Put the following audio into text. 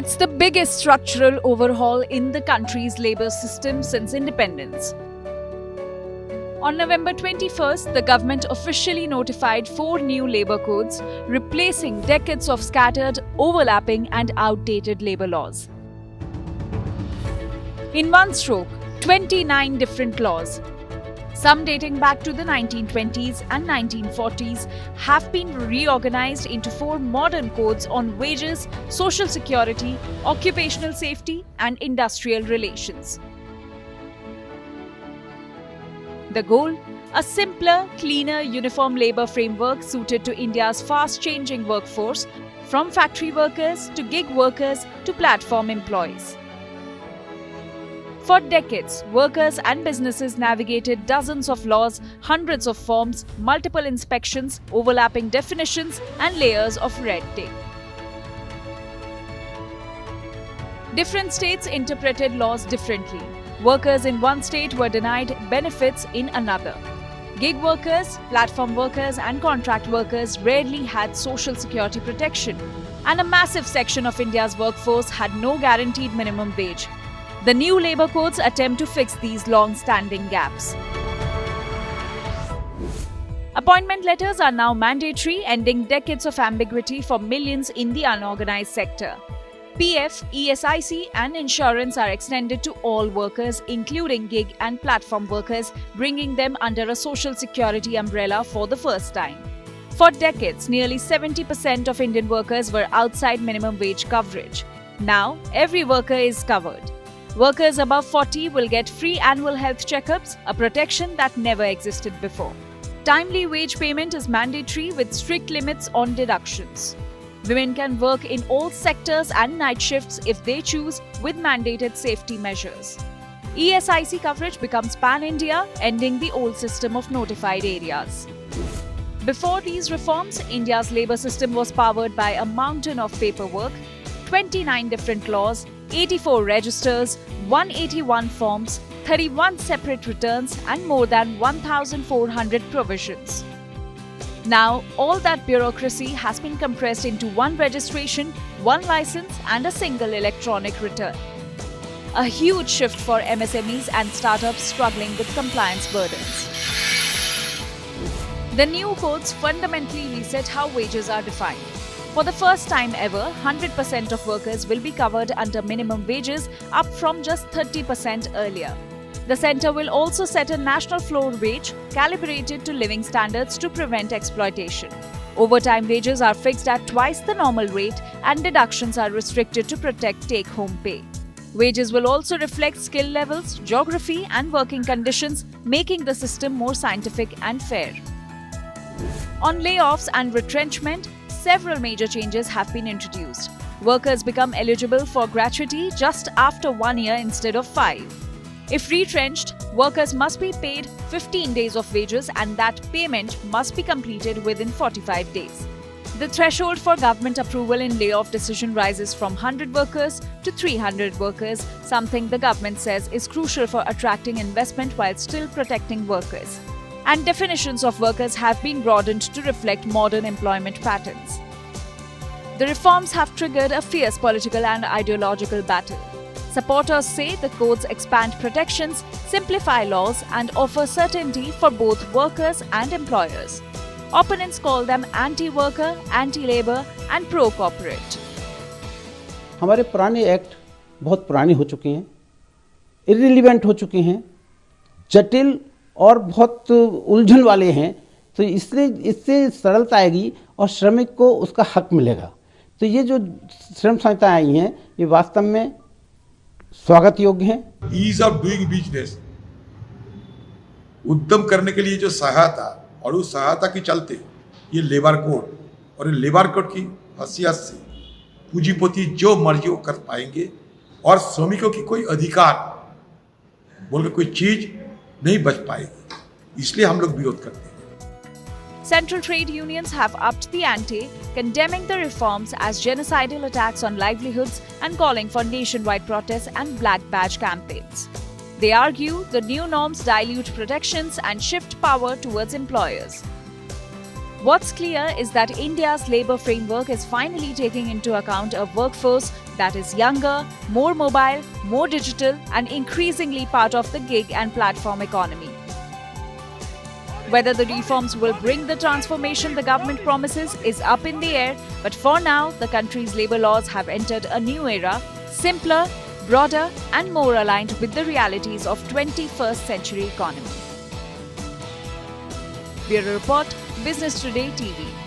It's the biggest structural overhaul in the country's labor system since independence. On November 21st, the government officially notified 4 new labor codes, replacing decades of scattered, overlapping and outdated labor laws. In one stroke, 29 different laws, some dating back to the 1920s and 1940s, have been reorganized into 4 modern codes on wages, social security, occupational safety and industrial relations. The goal? A simpler, cleaner, uniform labour framework suited to India's fast-changing workforce, from factory workers to gig workers to platform employees. For decades, workers and businesses navigated dozens of laws, hundreds of forms, multiple inspections, overlapping definitions, and layers of red tape. Different states interpreted laws differently. Workers in one state were denied benefits in another. Gig workers, platform workers, and contract workers rarely had social security protection, and a massive section of India's workforce had no guaranteed minimum wage. The new labour codes attempt to fix these long-standing gaps. Appointment letters are now mandatory, ending decades of ambiguity for millions in the unorganized sector. PF, ESIC and insurance are extended to all workers, including gig and platform workers, bringing them under a social security umbrella for the first time. For decades, nearly 70% of Indian workers were outside minimum wage coverage. Now, every worker is covered. Workers above 40 will get free annual health checkups, a protection that never existed before. Timely wage payment is mandatory with strict limits on deductions. Women can work in all sectors and night shifts if they choose, with mandated safety measures. ESIC coverage becomes pan-India, ending the old system of notified areas. Before these reforms, India's labour system was powered by a mountain of paperwork, 29 different laws, 84 registers, 181 forms, 31 separate returns and more than 1,400 provisions. Now, all that bureaucracy has been compressed into one registration, one license and a single electronic return. A huge shift for MSMEs and startups struggling with compliance burdens. The new codes fundamentally reset how wages are defined. For the first time ever, 100% of workers will be covered under minimum wages, up from just 30% earlier. The centre will also set a national floor wage calibrated to living standards to prevent exploitation. Overtime wages are fixed at twice the normal rate and deductions are restricted to protect take-home pay. Wages will also reflect skill levels, geography and working conditions, making the system more scientific and fair. On layoffs and retrenchment, several major changes have been introduced. Workers become eligible for gratuity just after 1 year instead of 5. If retrenched, workers must be paid 15 days of wages and that payment must be completed within 45 days. The threshold for government approval in layoff decision rises from 100 workers to 300 workers, something the government says is crucial for attracting investment while still protecting workers. And definitions of workers have been broadened to reflect modern employment patterns. The reforms have triggered a fierce political and ideological battle. Supporters say the codes expand protections, simplify laws and offer certainty for both workers and employers. Opponents call them anti-worker, anti-labor and pro-corporate. हमारे पुराने act बहुत पुराने हो चुके हैं, इर्रिलेवेंट हो चुके हैं, जटिल और बहुत उलझन वाले हैं, तो इसलिए इससे सरलता आएगी और श्रमिक को उसका हक मिलेगा। तो ये जो श्रम संहिताएं आई हैं, ये वास्तव में स्वागत योग्य है। ईज ऑफ डूइंग बिजनेस, उद्यम करने के लिए जो सहायता और उस सहायता के चलते ये लेबर कोड और ये लेबर कोड की हैसियत से पूंजीपति जो मर्जी वो कर पाएंगे और श्रमिकों की कोई अधिकार बोल के कोई चीज नहीं बच पाएगी, इसलिए हम लोग विरोध करते हैं। Central trade unions have upped the ante, condemning the reforms as genocidal attacks on livelihoods and calling for nationwide protests and black badge campaigns. They argue the new norms dilute protections and shift power towards employers. What's clear is that India's labour framework is finally taking into account a workforce that is younger, more mobile, more digital, and increasingly part of the gig and platform economy. Whether the reforms will bring the transformation the government promises is up in the air, but for now, the country's labour laws have entered a new era, simpler, broader, and more aligned with the realities of 21st century economy. Bureau Report, Business Today TV.